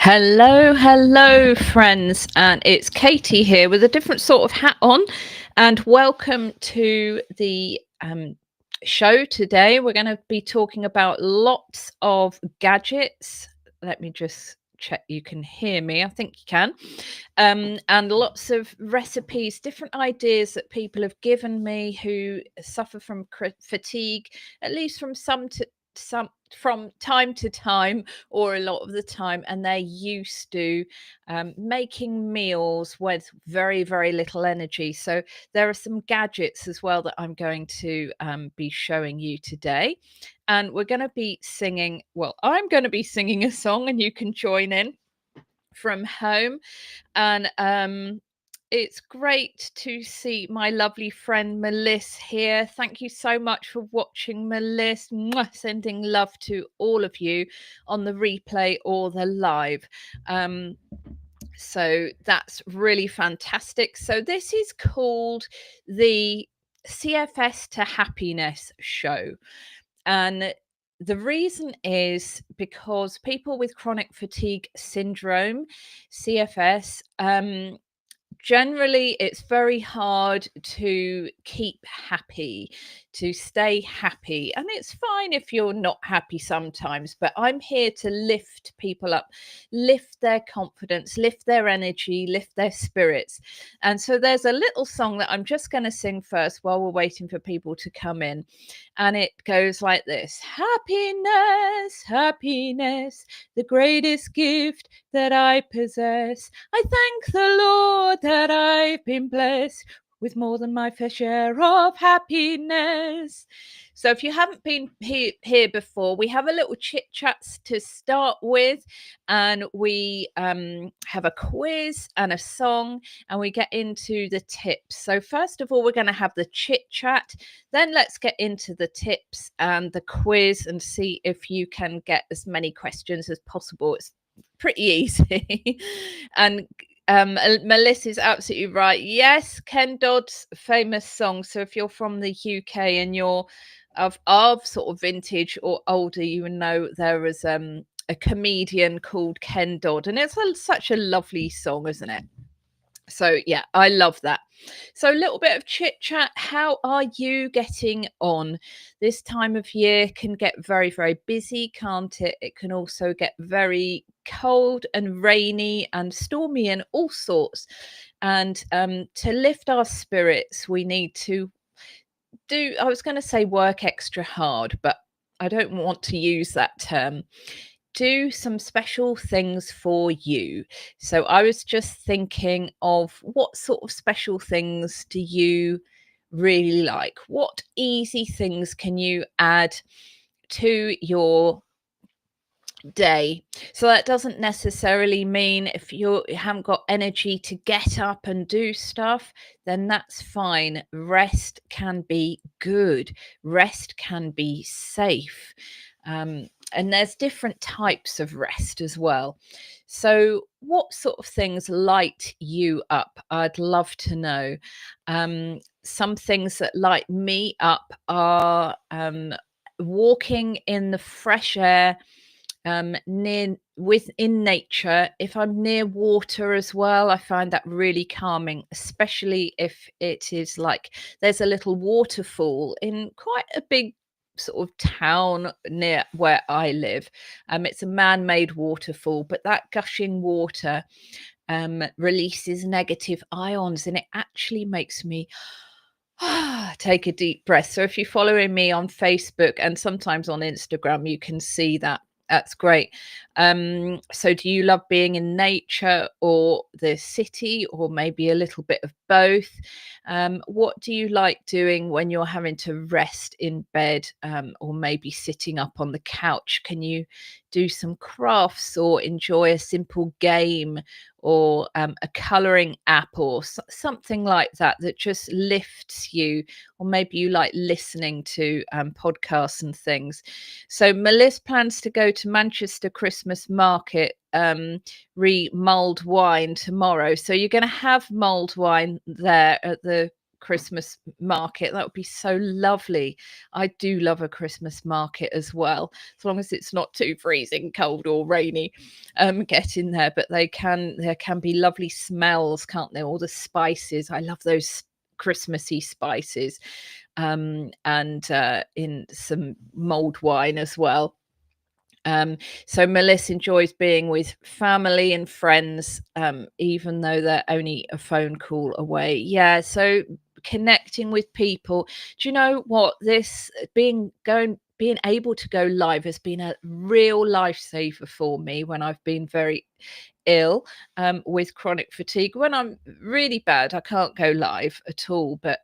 Hello, friends, and it's Katie here with a different sort of hat on. And welcome to the show today. We're going to be talking about lots of gadgets. Let me just check you can hear me. I think you can. And lots of recipes, different ideas that people have given me who suffer from fatigue, at least from some from time to time or a lot of the time, and they're used to making meals with very, very little energy. So there are some gadgets as well that I'm going to be showing you today. And we're going to be singing, well, I'm going to be singing a song and you can join in from home. And it's great to see my lovely friend Melissa here. Thank you so much for watching, Melissa. Mwah, sending love to all of you on the replay or the live. So that's really fantastic. So this is called the CFS to Happiness show. And the reason is because people with chronic fatigue syndrome, CFS, generally it's very hard to keep happy, to stay happy, and it's fine if you're not happy sometimes, but I'm here to lift people up, lift their confidence, lift their energy, lift their spirits. And so there's a little song that I'm just going to sing first while we're waiting for people to come in, and it goes like this: happiness, happiness, the greatest gift that I possess. I thank the Lord that I've been blessed with more than my fair share of happiness. So if you haven't been here before, we have a little chit chats to start with, and we have a quiz and a song, and we get into the tips. So first of all, we're going to have the chit chat, then let's get into the tips and the quiz and see if you can get as many questions as possible. It's pretty easy. And Melissa's absolutely right. Yes, Ken Dodd's famous song. So if you're from the UK and you're of sort of vintage or older, you know there is a comedian called Ken Dodd, and it's such a lovely song, isn't it? So yeah, I love that. So a little bit of chit chat. How are you getting on? This time of year can get very, very busy, can't it? It can also get very cold and rainy and stormy and all sorts. And to lift our spirits, we need to I was going to say work extra hard, but I don't want to use that term. Do some special things for you. So I was just thinking of what sort of special things do you really like? What easy things can you add to your day? So that doesn't necessarily mean if you haven't got energy to get up and do stuff, then that's fine. Rest can be good. Rest can be safe. And there's different types of rest as well. So what sort of things light you up? I'd love to know. Some things that light me up are walking in the fresh air, near within nature. If I'm near water as well, I find that really calming, especially if it is like there's a little waterfall in quite a big sort of town near where I live. It's a man-made waterfall, but that gushing water releases negative ions, and it actually makes me take a deep breath. So if you're following me on Facebook and sometimes on Instagram, you can see that. That's great. So do you love being in nature or the city, or maybe a little bit of both? What do you like doing when you're having to rest in bed, or maybe sitting up on the couch? Can you do some crafts or enjoy a simple game, or a coloring app, or something like that that just lifts you? Or maybe you like listening to podcasts and things. So Melissa plans to go to Manchester Christmas Market, mulled wine tomorrow. So you're going to have mulled wine there at the Christmas market. That would be so lovely. I do love a Christmas market as well, as long as it's not too freezing cold or rainy. Get in there, but there can be lovely smells, can't there? All the spices. I love those Christmassy spices, and in some mulled wine as well. So Melissa enjoys being with family and friends, even though they're only a phone call away. Yeah, so connecting with people. Do you know what? This being able to go live has been a real lifesaver for me when I've been very ill, with chronic fatigue. When I'm really bad, I can't go live at all. But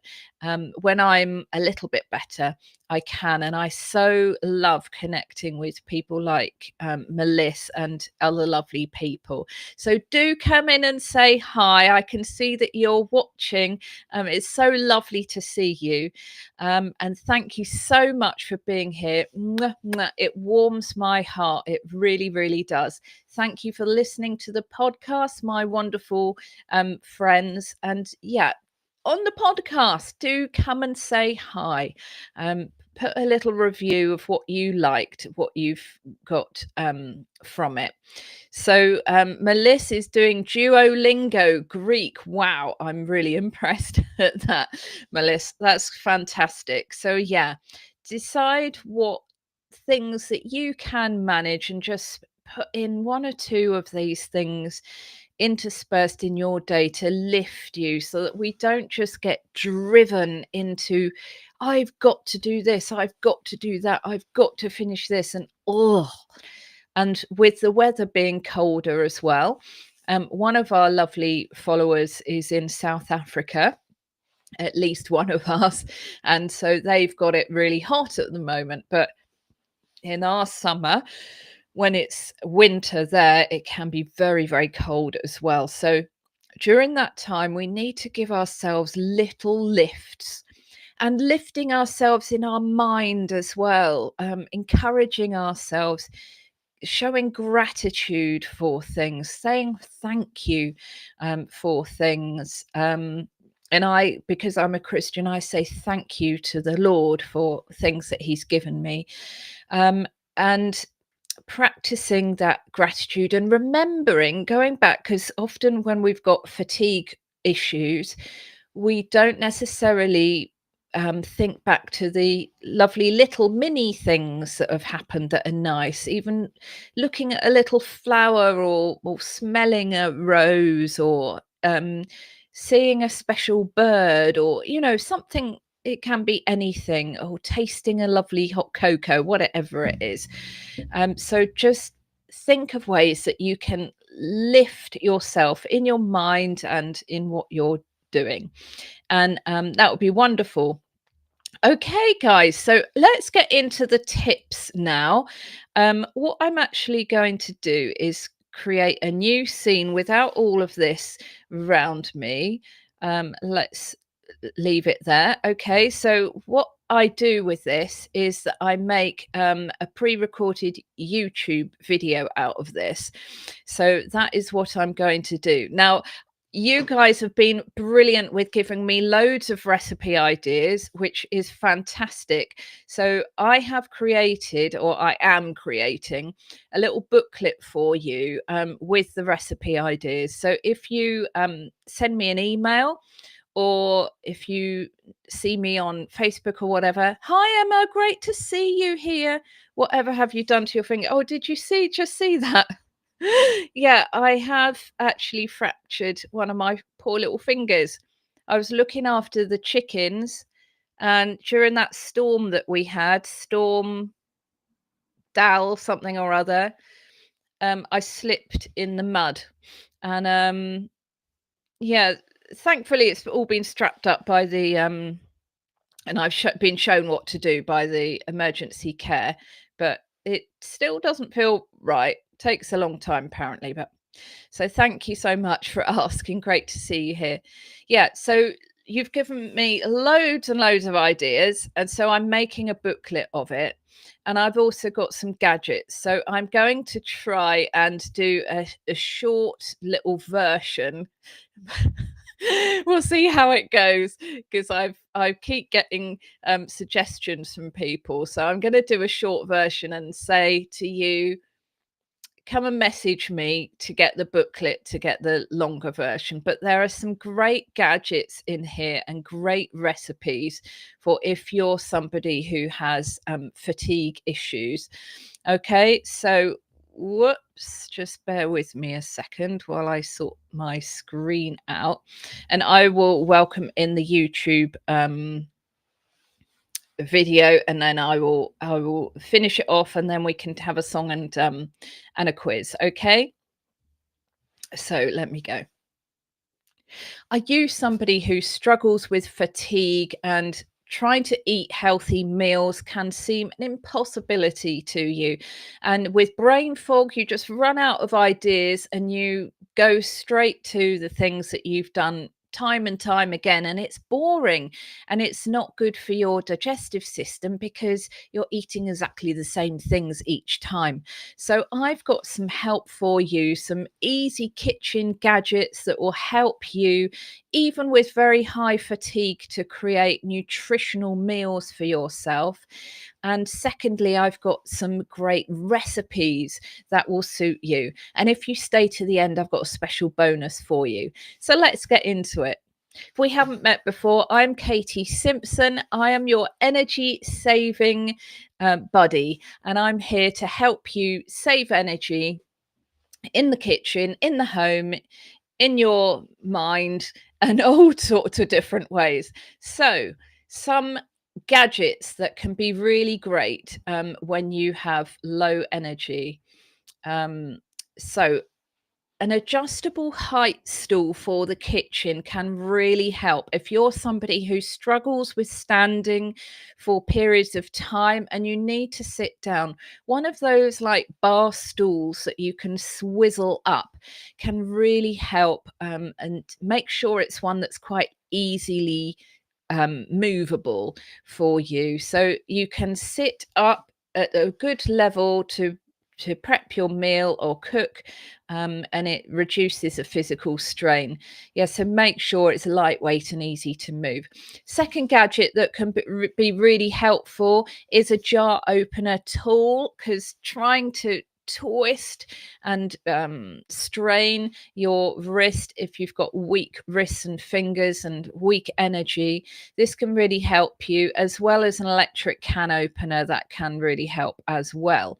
when I'm a little bit better, I can. And I so love connecting with people like Melissa and other lovely people. So do come in and say hi. I can see that you're watching. It's so lovely to see you. And thank you so much for being here. Mwah, mwah. It warms my heart. It really, really does. Thank you for listening to the podcast, my wonderful friends. And yeah, on the podcast, do come and say hi. Put a little review of what you liked, what you've got from it. So Melissa is doing Duolingo Greek. Wow, I'm really impressed at that, Melissa. That's fantastic. So yeah, decide what things that you can manage and just put in one or two of these things interspersed in your day to lift you, so that we don't just get driven into, I've got to do this, I've got to do that, I've got to finish this, and and with the weather being colder as well. One of our lovely followers is in South Africa, at least one of us, and so they've got it really hot at the moment. But in our summer, when it's winter there, it can be very, very cold as well. So during that time, we need to give ourselves little lifts, and lifting ourselves in our mind as well, encouraging ourselves, showing gratitude for things, saying thank you for things. And I, because I'm a Christian, I say thank you to the Lord for things that He's given me. And practicing that gratitude and remembering, going back, because often when we've got fatigue issues, we don't necessarily think back to the lovely little mini things that have happened that are nice. Even looking at a little flower, or smelling a rose, or seeing a special bird, or something. It can be anything, or tasting a lovely hot cocoa, whatever it is. So just think of ways that you can lift yourself in your mind and in what you're doing. And that would be wonderful. Okay, guys, so let's get into the tips now. What I'm actually going to do is create a new scene without all of this around me. Let's leave it there. Okay, so what I do with this is that I make a pre-recorded YouTube video out of this. So that is what I'm going to do. Now, you guys have been brilliant with giving me loads of recipe ideas, which is fantastic. So I have created, or I am creating, a little booklet for you with the recipe ideas. So if you send me an email, or if you see me on Facebook or whatever, hi Emma, great to see you here. Whatever have you done to your finger? Oh, did you just see that? Yeah, I have actually fractured one of my poor little fingers. I was looking after the chickens, and during that storm that we had, Storm Dal something or other, I slipped in the mud. And yeah, thankfully it's all been strapped up by the and I've been shown what to do by the emergency care, but it still doesn't feel right. Takes a long time apparently. But so thank you so much for asking. Great to see you here. Yeah, so you've given me loads and loads of ideas, and so I'm making a booklet of it. And I've also got some gadgets. So I'm going to try and do a short little version We'll see how it goes, because I keep getting suggestions from people. So I'm going to do a short version and say to you, come and message me to get the booklet, to get the longer version. But there are some great gadgets in here and great recipes for if you're somebody who has fatigue issues. Okay, so whoops, just bear with me a second while I sort my screen out, and I will welcome in the YouTube video, and then I will finish it off, and then we can have a song and a quiz. Okay, so let me go. Are you somebody who struggles with fatigue, and trying to eat healthy meals can seem an impossibility to you? And with brain fog, you just run out of ideas and you go straight to the things that you've done time and time again, and it's boring, and it's not good for your digestive system because you're eating exactly the same things each time. So I've got some help for you, some easy kitchen gadgets that will help you, even with very high fatigue, to create nutritional meals for yourself. And secondly, I've got some great recipes that will suit you. And if you stay to the end, I've got a special bonus for you. So let's get into it. If we haven't met before, I'm Katie Simpson. I am your energy saving buddy, and I'm here to help you save energy in the kitchen, in the home, in your mind, and all sorts of different ways. So, some gadgets that can be really great when you have low energy. Um, so, an adjustable height stool for the kitchen can really help if you're somebody who struggles with standing for periods of time and you need to sit down. One of those like bar stools that you can swizzle up can really help, and make sure it's one that's quite easily movable for you, so you can sit up at a good level to prep your meal or cook, and it reduces the physical strain. Yeah, so make sure it's lightweight and easy to move. Second gadget that can be really helpful is a jar opener tool, because trying to twist and strain your wrist, if you've got weak wrists and fingers and weak energy, this can really help you, as well as an electric can opener that can really help as well.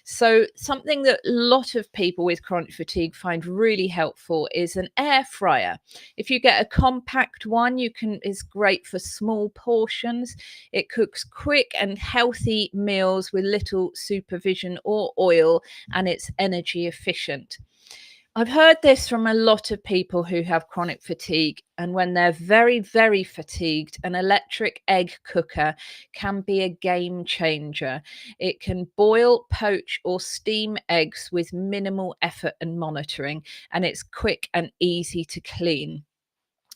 So something that a lot of people with chronic fatigue find really helpful is an air fryer. If you get a compact one, you can is great for small portions. It cooks quick and healthy meals with little supervision or oil, and it's energy efficient. I've heard this from a lot of people who have chronic fatigue, and when they're very, very fatigued, an electric egg cooker can be a game changer. It can boil, poach, or steam eggs with minimal effort and monitoring, and it's quick and easy to clean.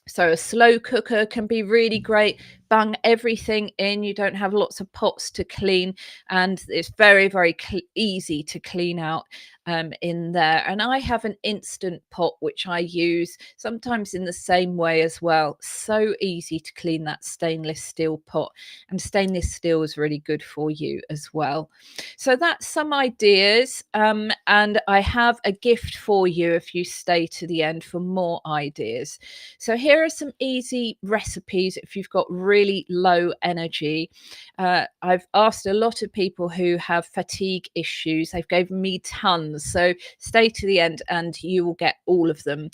So a slow cooker can be really great. Bung everything in. You don't have lots of pots to clean, and it's very, very easy to clean out in there. And I have an instant pot which I use sometimes in the same way as well. So easy to clean that stainless steel pot, and stainless steel is really good for you as well. So that's some ideas, and I have a gift for you if you stay to the end for more ideas. So here are some easy recipes if you've got really low energy. I've asked a lot of people who have fatigue issues. They've given me tons. So stay to the end and you will get all of them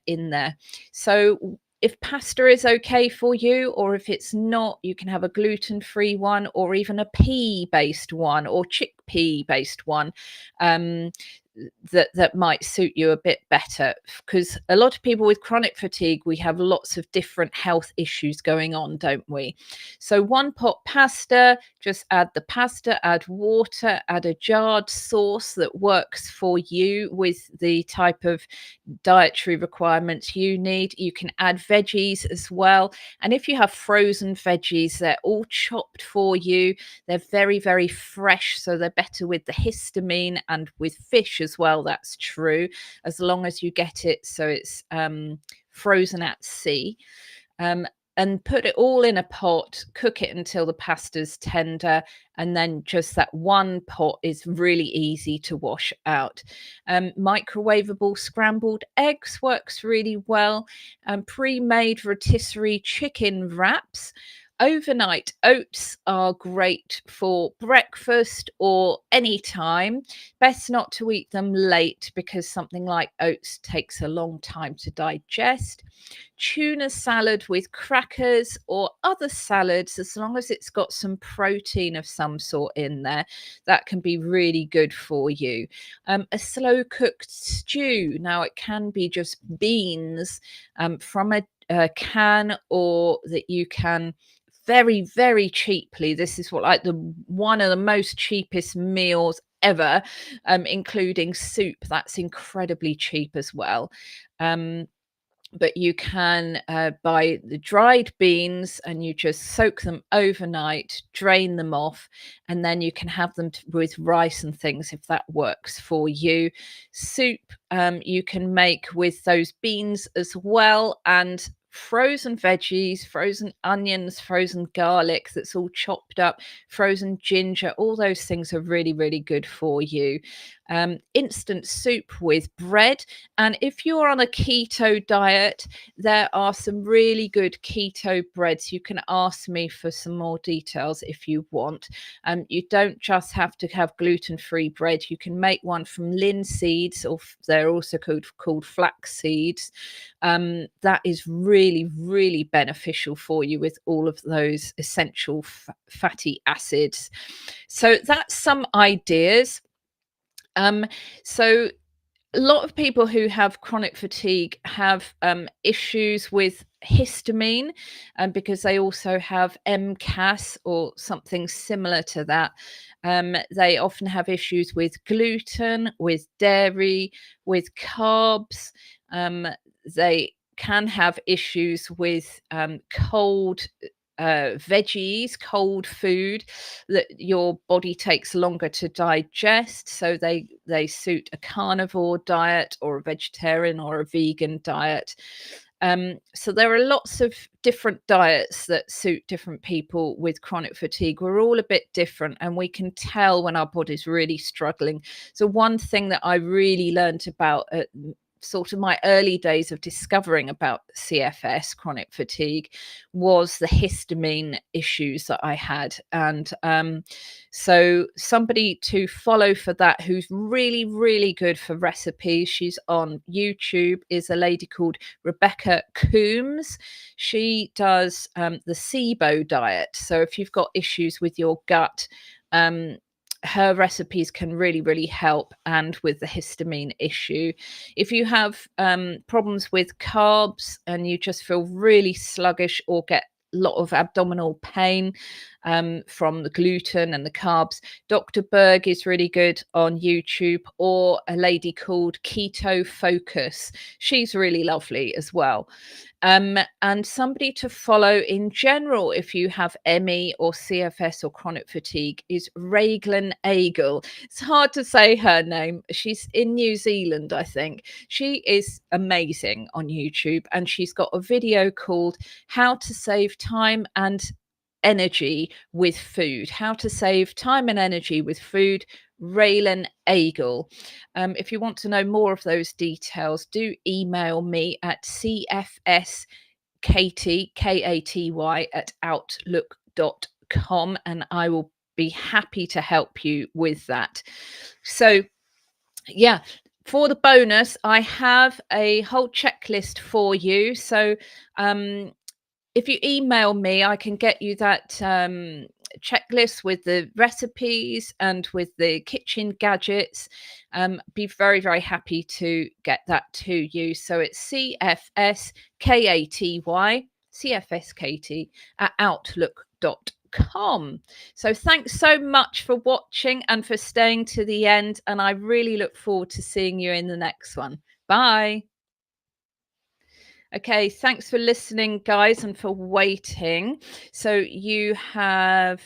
in there. So if pasta is okay for you, or if it's not, you can have a gluten-free one, or even a pea-based one, or chickpea-based one. That might suit you a bit better, because a lot of people with chronic fatigue, we have lots of different health issues going on, don't we? So one pot pasta, just add the pasta, add water, add a jarred sauce that works for you with the type of dietary requirements you need. You can add veggies as well, and if you have frozen veggies, they're all chopped for you. They're very, very fresh, so they're better with the histamine, and with fish as well, that's true, as long as you get it so it's frozen at sea. Um, and put it all in a pot, cook it until the pasta's tender, and then just that one pot is really easy to wash out. Microwavable scrambled eggs works really well. Pre-made rotisserie chicken wraps. Overnight oats are great for breakfast or any time. Best not to eat them late because something like oats takes a long time to digest. Tuna salad with crackers or other salads, as long as it's got some protein of some sort in there, that can be really good for you. A slow cooked stew. Now, it can be just beans from a can, or that you can very, very cheaply. This is what, like, the one of the most cheapest meals ever, including soup. That's incredibly cheap as well. Um, but you can buy the dried beans and you just soak them overnight, drain them off, and then you can have them with rice and things if that works for you. Soup you can make with those beans as well, and frozen veggies, frozen onions, frozen garlic that's all chopped up, frozen ginger, all those things are really, really good for you. Instant soup with bread. And if you're on a keto diet, there are some really good keto breads. You can ask me for some more details if you want. You don't just have to have gluten-free bread. You can make one from linseeds, or they're also called flax seeds. That is really, really beneficial for you with all of those essential fatty acids. So that's some ideas. So a lot of people who have chronic fatigue have issues with histamine, because they also have MCAS or something similar to that. They often have issues with gluten, with dairy, with carbs. They can have issues with cold veggies, cold food, that your body takes longer to digest. So they suit a carnivore diet or a vegetarian or a vegan diet. So there are lots of different diets that suit different people with chronic fatigue. We're all a bit different, and we can tell when our body's really struggling. So one thing that I really learned about at sort of my early days of discovering about CFS, chronic fatigue, was the histamine issues that I had. And so somebody to follow for that, who's really, really good for recipes, she's on YouTube, is a lady called Rebecca Coombs. She does the SIBO diet. So if you've got issues with your gut, her recipes can really, really help, and with the histamine issue. If you have problems with carbs and you just feel really sluggish or get a lot of abdominal pain from the gluten and the carbs, Dr. Berg is really good on YouTube, or a lady called Keto Focus. She's really lovely as well. And somebody to follow in general, if you have ME or CFS or chronic fatigue, is Raglan Agel. It's hard to say her name. She's in New Zealand, I think. She is amazing on YouTube, and she's got a video called How to Save Time and Energy with Food. How to Save Time and Energy with Food, Raylan Agel. If you want to know more of those details, do email me at cfskaty, Katy, at outlook.com, and I will be happy to help you with that. So, yeah, for the bonus, I have a whole checklist for you. So, if you email me, I can get you that checklist with the recipes and with the kitchen gadgets. Be very, very happy to get that to you. So it's CFSKATY at outlook.com. So thanks so much for watching and for staying to the end. And I really look forward to seeing you in the next one. Bye. Okay, thanks for listening, guys, and for waiting. So you have,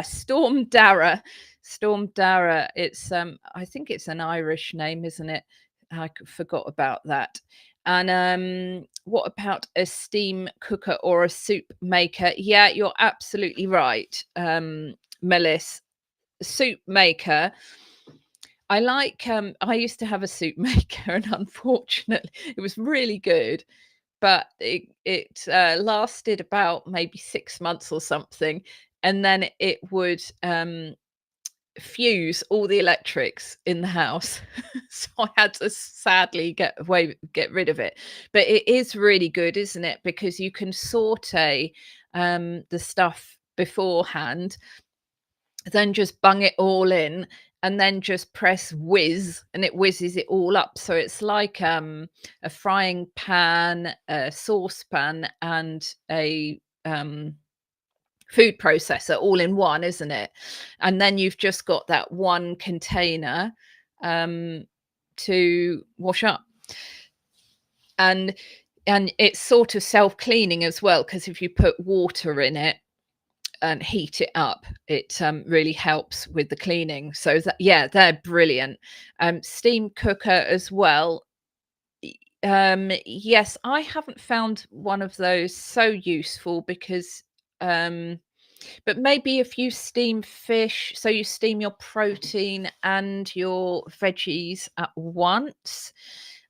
Storm Dara. Storm Dara. It's, I think it's an Irish name, isn't it? I forgot about that. And what about a steam cooker or a soup maker? Yeah, you're absolutely right, Melis. Soup maker. I used to have a soup maker, and unfortunately, it was really good, but it lasted about maybe 6 months or something, and then it would, fuse all the electrics in the house. So I had to sadly get rid of it. But it is really good, isn't it? Because you can saute the stuff beforehand, then just bung it all in, and then just press whiz, and it whizzes it all up. So it's like a frying pan, a saucepan, and a food processor all in one, isn't it? And then you've just got that one container um, to wash up. And it's sort of self-cleaning as well, because if you put water in it and heat it up, it really helps with the cleaning. So that, yeah, they're brilliant. Steam cooker as well. Yes, I haven't found one of those so useful, because but maybe if you steam fish, so you steam your protein and your veggies at once,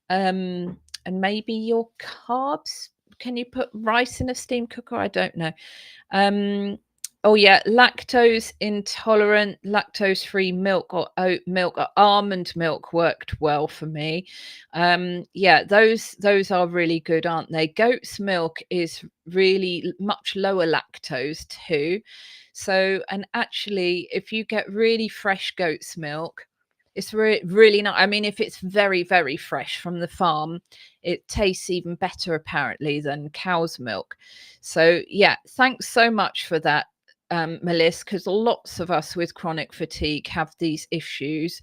and maybe your carbs. Can you put rice in a steam cooker? I don't know. Um, oh yeah, lactose intolerant, lactose free milk or oat milk or almond milk worked well for me. Yeah, those are really good, aren't they? Goat's milk is really much lower lactose too. So, and actually, if you get really fresh goat's milk, it's really not. I mean, if it's very, very fresh from the farm, it tastes even better apparently than cow's milk. So, yeah, thanks so much for that, Melissa, because lots of us with chronic fatigue have these issues.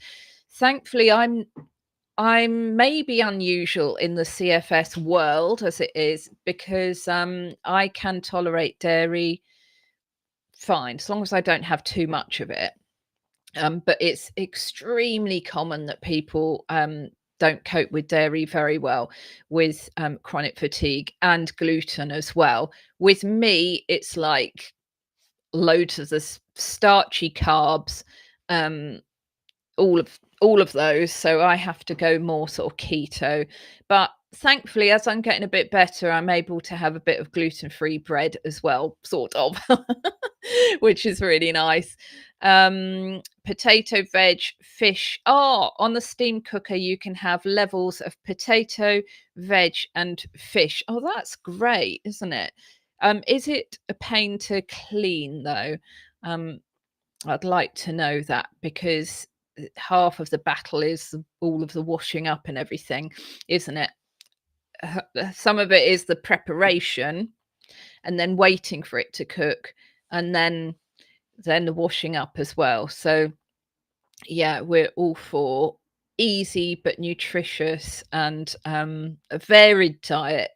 Thankfully, I'm maybe unusual in the CFS world as it is, because I can tolerate dairy fine, as long as I don't have too much of it. But it's extremely common that people don't cope with dairy very well, with chronic fatigue and gluten as well. With me, it's like loads of the starchy carbs, um, all of those. So I have to go more sort of keto. But thankfully, as I'm getting a bit better, I'm able to have a bit of gluten-free bread as well, sort of, which is really nice. Potato, veg, fish. Oh, on the steam cooker, you can have levels of potato, veg, and fish. Oh, that's great, isn't it? Is it a pain to clean though? Um, I'd like to know that, because half of the battle is all of the washing up and everything, isn't it? Some of it is the preparation, and then waiting for it to cook, and then the washing up as well. So yeah, we're all for easy but nutritious, and a varied diet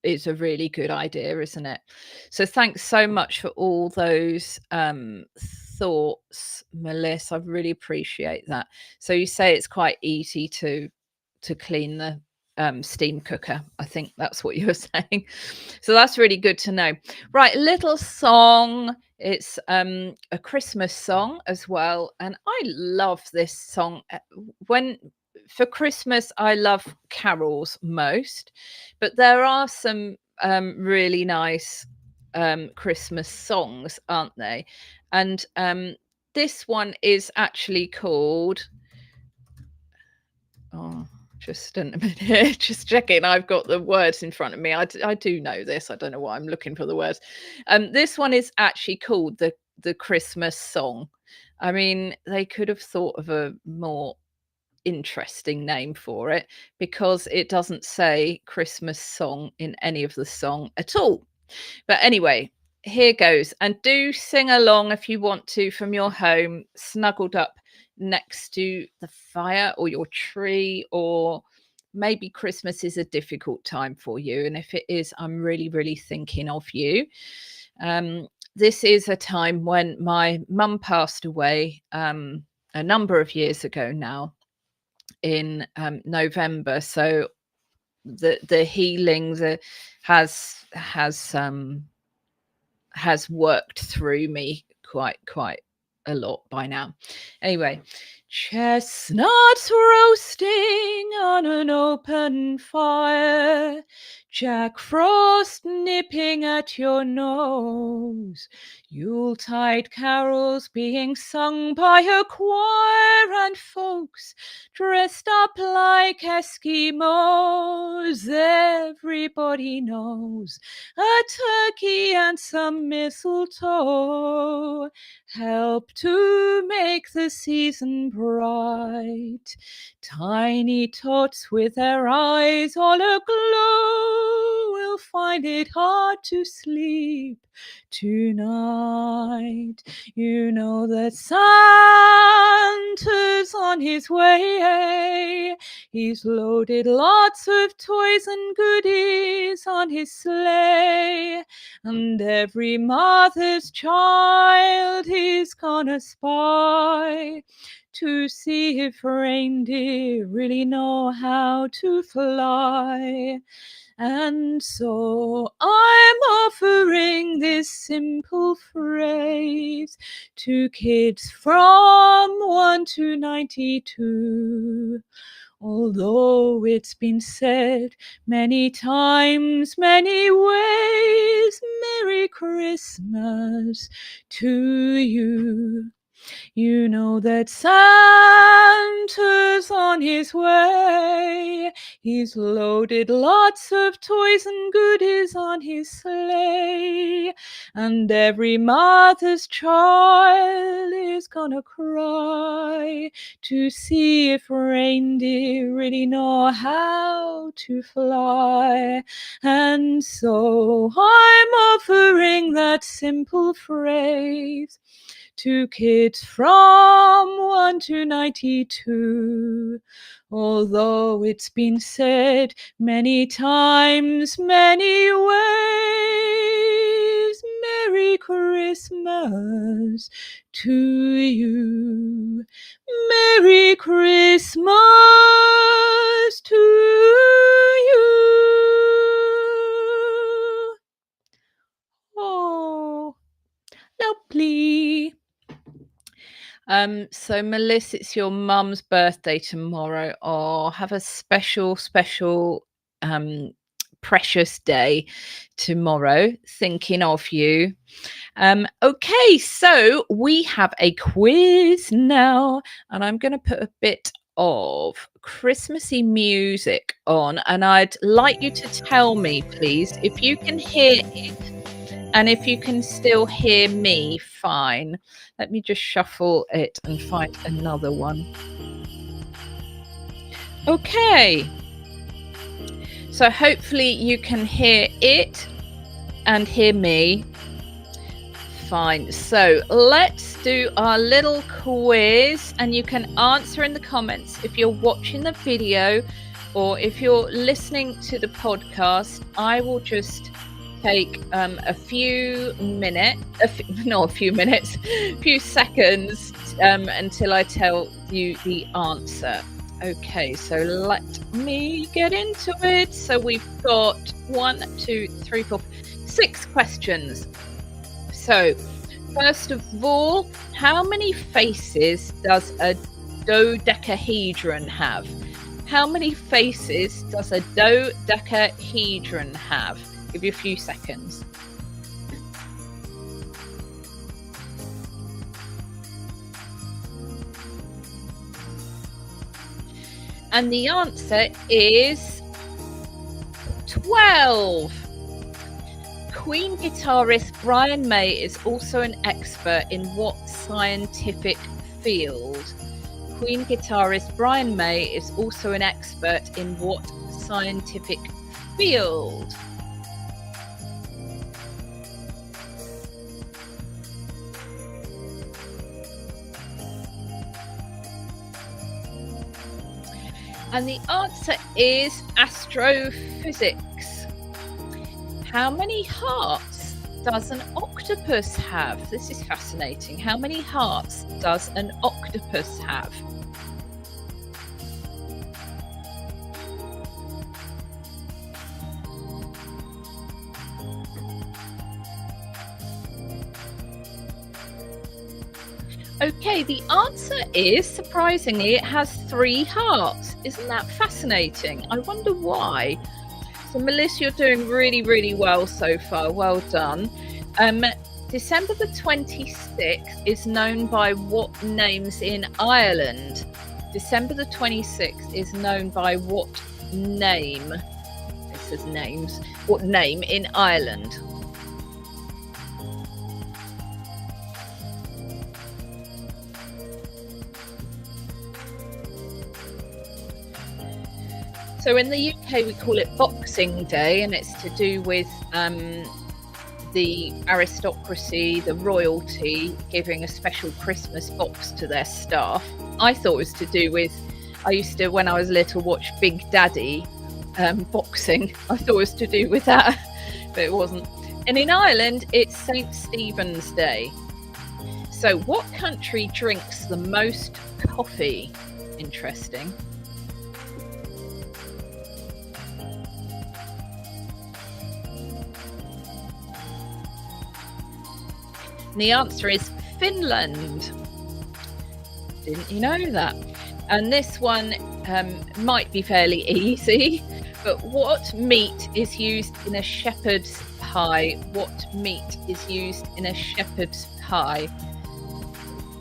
is a really good idea, isn't it? So thanks so much for all those thoughts, Melissa. I really appreciate that. So you say it's quite easy to clean the steam cooker. I think that's what you were saying. So that's really good to know. Right, little song. It's a Christmas song as well, and I love this song. When for Christmas, I love carols most, but there are some really nice Christmas songs, aren't they? And this one is actually called, oh, just a minute, just checking. I've got the words in front of me. I do know this. I don't know why I'm looking for the words. This one is actually called the Christmas song. I mean, they could have thought of a more interesting name for it, because it doesn't say Christmas song in any of the song at all. But anyway, here goes. And do sing along if you want to, from your home, snuggled up next to the fire or your tree, or maybe Christmas is a difficult time for you. And if it is, I'm really, really thinking of you. This is a time when my mum passed away a number of years ago now, in November. So the healing has worked through me quite a lot by now. Anyway, chestnuts roasting on an open fire, Jack Frost nipping at your nose, Yuletide carols being sung by a choir, and folks dressed up like Eskimos. Everybody knows a turkey and some mistletoe help to make the season bright. Tiny tots with their eyes all aglow will find it hard to sleep tonight. You know that Santa's on his way. He's loaded lots of toys and goodies on his sleigh, and every mother's child he's gonna spy to see if reindeer really know how to fly. And so I'm offering this simple phrase to kids from 1 to 92. Although it's been said many times, many ways, Merry Christmas to you. You know that Santa's on his way. He's loaded lots of toys and goodies on his sleigh, and every mother's child is gonna cry to see if reindeer really know how to fly. And so I'm offering that simple phrase to kids from 1 to 92. Although it's been said many times, many ways, Merry Christmas to you. Merry Christmas to you. Oh, lovely. So Melissa, it's your mum's birthday tomorrow. Oh, have a special precious day tomorrow, thinking of you. Okay, so we have a quiz now, and I'm going to put a bit of Christmassy music on, and I'd like you to tell me, please, if you can hear it and if you can still hear me fine. Let me just shuffle it and find another one. Okay. So hopefully you can hear it and hear me fine. So let's do our little quiz, and you can answer in the comments if you're watching the video or if you're listening to the podcast. I will just take a few seconds until I tell you the answer. Okay, so let me get into it. So we've got 6 questions. So first of all, how many faces does a dodecahedron have? How many faces does a dodecahedron have? Give you a few seconds. And the answer is 12. Queen guitarist Brian May is also an expert in what scientific field? Queen guitarist Brian May is also an expert in what scientific field? And the answer is astrophysics. How many hearts does an octopus have? This is fascinating. How many hearts does an octopus have? Okay, the answer is, surprisingly, it has 3 hearts. Isn't that fascinating? I wonder why. So, Melissa, you're doing really, really well so far. Well done. Um, December the 26th is known by what names in Ireland? December the 26th is known by what name? It says names. What name in Ireland? So in the UK, we call it Boxing Day, and it's to do with the aristocracy, the royalty, giving a special Christmas box to their staff. I thought it was to do with, I used to, when I was little, watch Big Daddy boxing. I thought it was to do with that, but it wasn't. And in Ireland, it's St. Stephen's Day. So what country drinks the most coffee? Interesting. And the answer is Finland. Didn't you know that? And this one might be fairly easy, but what meat is used in a shepherd's pie? What meat is used in a shepherd's pie?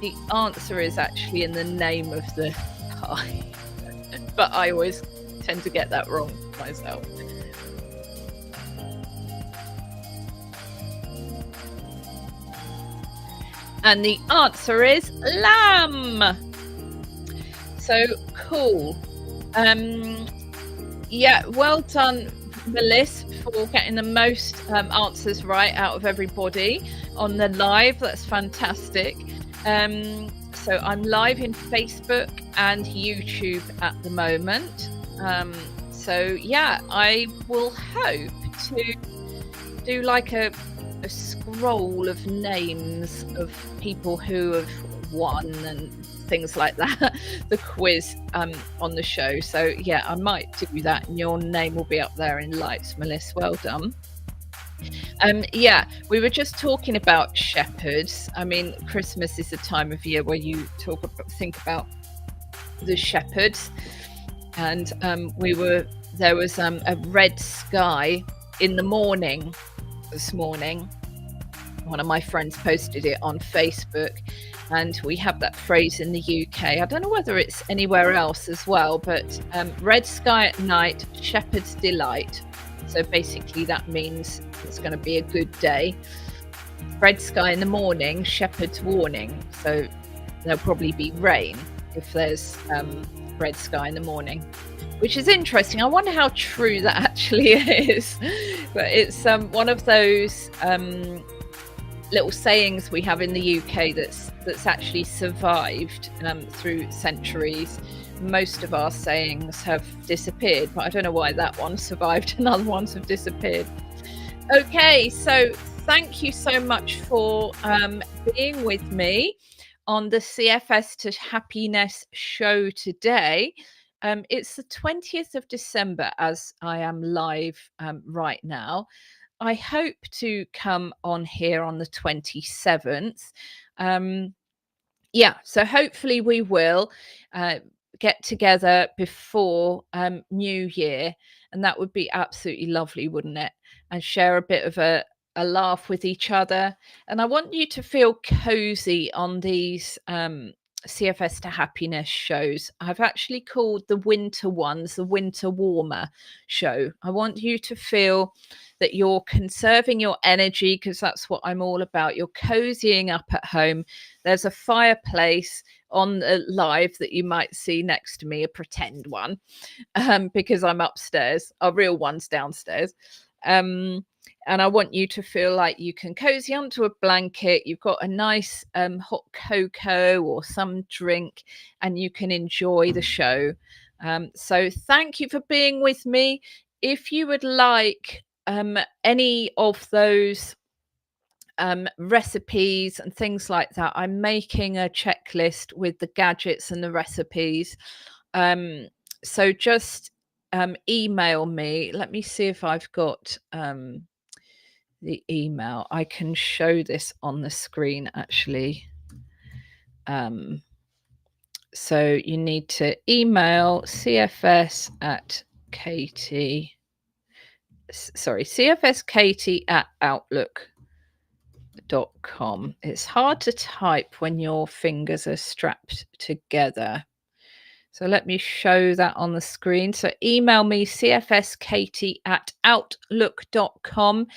The answer is actually in the name of the pie, but I always tend to get that wrong myself. And the answer is lamb. So cool. Yeah, well done, Melissa, for getting the most answers right out of everybody on the live. That's fantastic. So I'm live in Facebook and YouTube at the moment. So yeah, I will hope to do like a scroll of names of people who have won and things like that, the quiz on the show. So yeah, I might do that, and your name will be up there in lights, Melissa. Well done. Yeah, we were just talking about shepherds. I mean, Christmas is a time of year where you think about the shepherds, and there was a red sky in the morning this morning. One of my friends posted it on Facebook, and we have that phrase in the UK. I don't know whether it's anywhere else as well, but red sky at night, shepherd's delight. So basically that means it's going to be a good day. Red sky in the morning, shepherd's warning. So there'll probably be rain if there's red sky in the morning, which is interesting. I wonder how true that actually is. But it's one of those little sayings we have in the UK that's actually survived through centuries. Most of our sayings have disappeared, but I don't know why that one survived and other ones have disappeared. Okay, so thank you so much for being with me on the CFS to Happiness show today. It's the 20th of December as I am live right now. I hope to come on here on the 27th. Yeah, so hopefully we will get together before New Year, and that would be absolutely lovely, wouldn't it? And share a bit of a laugh with each other. And I want you to feel cozy on these CFS to Happiness shows. I've actually called the winter ones the winter warmer show. I want you to feel that you're conserving your energy, because that's what I'm all about. You're cozying up at home. There's a fireplace on the live that you might see next to me, a pretend one, because I'm upstairs. Our real one's downstairs. And I want you to feel like you can cozy onto a blanket. You've got a nice hot cocoa or some drink, and you can enjoy the show. So thank you for being with me. If you would like any of those recipes and things like that, I'm making a checklist with the gadgets and the recipes. So just email me. Let me see if I've got the email. I can show this on the screen actually. So you need to email CFS at Katie. Sorry, cfskatie@outlook.com. It's hard to type when your fingers are strapped together. So let me show that on the screen. So email me cfskatie@outlook.com,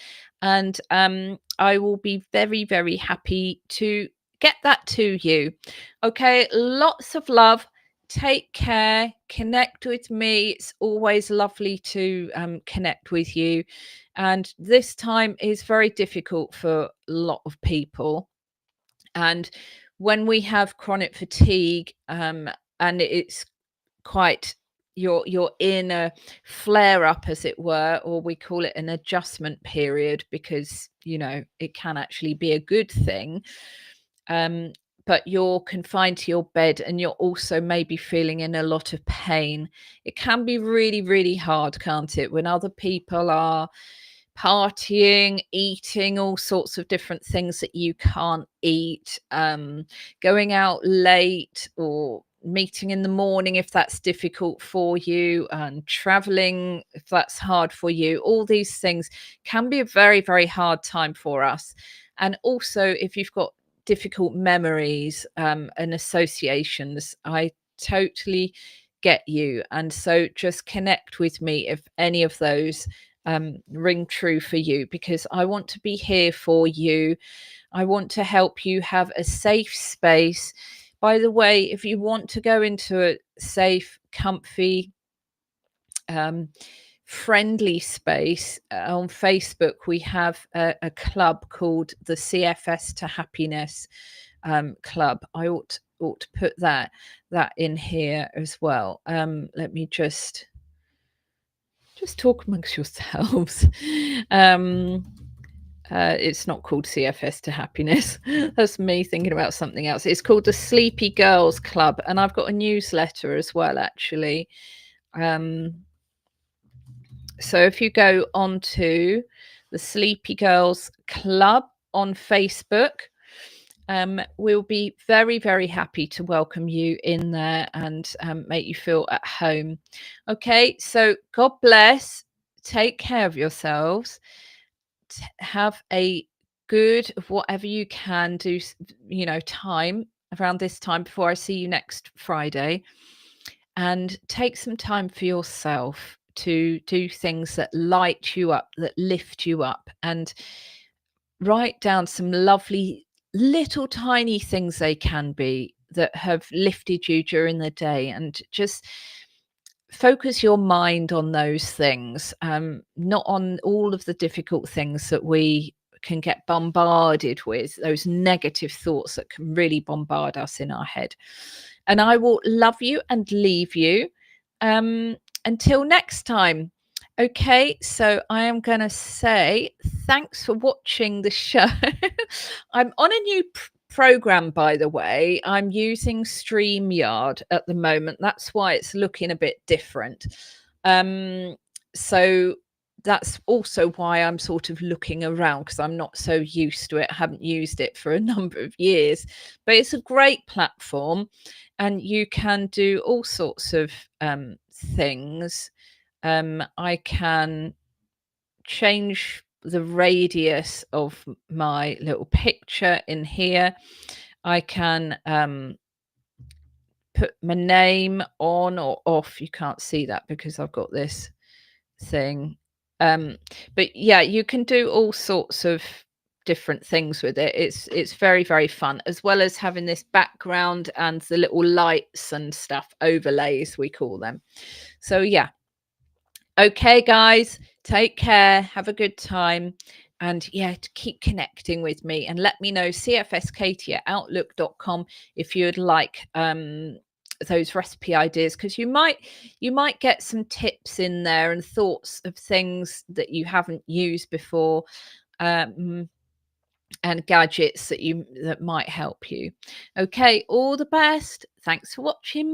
and I will be very, very happy to get that to you. Okay, lots of love. Take care. Connect with me. It's always lovely to connect with you. And this time is very difficult for a lot of people. And when we have chronic fatigue, and it's quite, you're in a flare up, as it were, or we call it an adjustment period, because it can actually be a good thing. But you're confined to your bed, and you're also maybe feeling in a lot of pain. It can be really, really hard, can't it, when other people are partying, eating all sorts of different things that you can't eat, going out late, or meeting in the morning if that's difficult for you, and traveling if that's hard for you. All these things can be a very, very hard time for us. And also, if you've got difficult memories and associations, I totally get you. And so just connect with me if any of those ring true for you, because I want to be here for you. I want to help you have a safe space. By the way, if you want to go into a safe, comfy, friendly space, on Facebook we have a club called the CFS to Happiness club. I ought to put that in here as well. Let me just talk amongst yourselves. It's not called CFS to Happiness. That's me thinking about something else. It's called the Sleepy Girls Club, and I've got a newsletter as well, actually. So if you go onto the Sleepy Girls Club on Facebook, we'll be very, very happy to welcome you in there and make you feel at home. Okay, so God bless. Take care of yourselves. Have a good, whatever you can do, time around this time before I see you next Friday. And take some time for yourself to do things that light you up, that lift you up, and write down some lovely little tiny things, they can be, that have lifted you during the day, and just focus your mind on those things, not on all of the difficult things that we can get bombarded with, those negative thoughts that can really bombard us in our head. And I will love you and leave you until next time. Okay, so I am going to say thanks for watching the show. I'm on a new program, by the way. I'm using StreamYard at the moment. That's why it's looking a bit different. So that's also why I'm sort of looking around, because I'm not so used to it. I haven't used it for a number of years, but it's a great platform, and you can do all sorts of things. I can change the radius of my little picture in here. I can put my name on or off. You can't see that because I've got this thing. But yeah, you can do all sorts of different things with it. It's very, very fun, as well as having this background and the little lights and stuff, overlays we call them. So yeah. Okay, guys, take care. Have a good time. And yeah, to keep connecting with me, and let me know, cfskatie@outlook.com, if you would like those recipe ideas, because you might get some tips in there and thoughts of things that you haven't used before, and gadgets that might help you. Okay, all the best. Thanks for watching.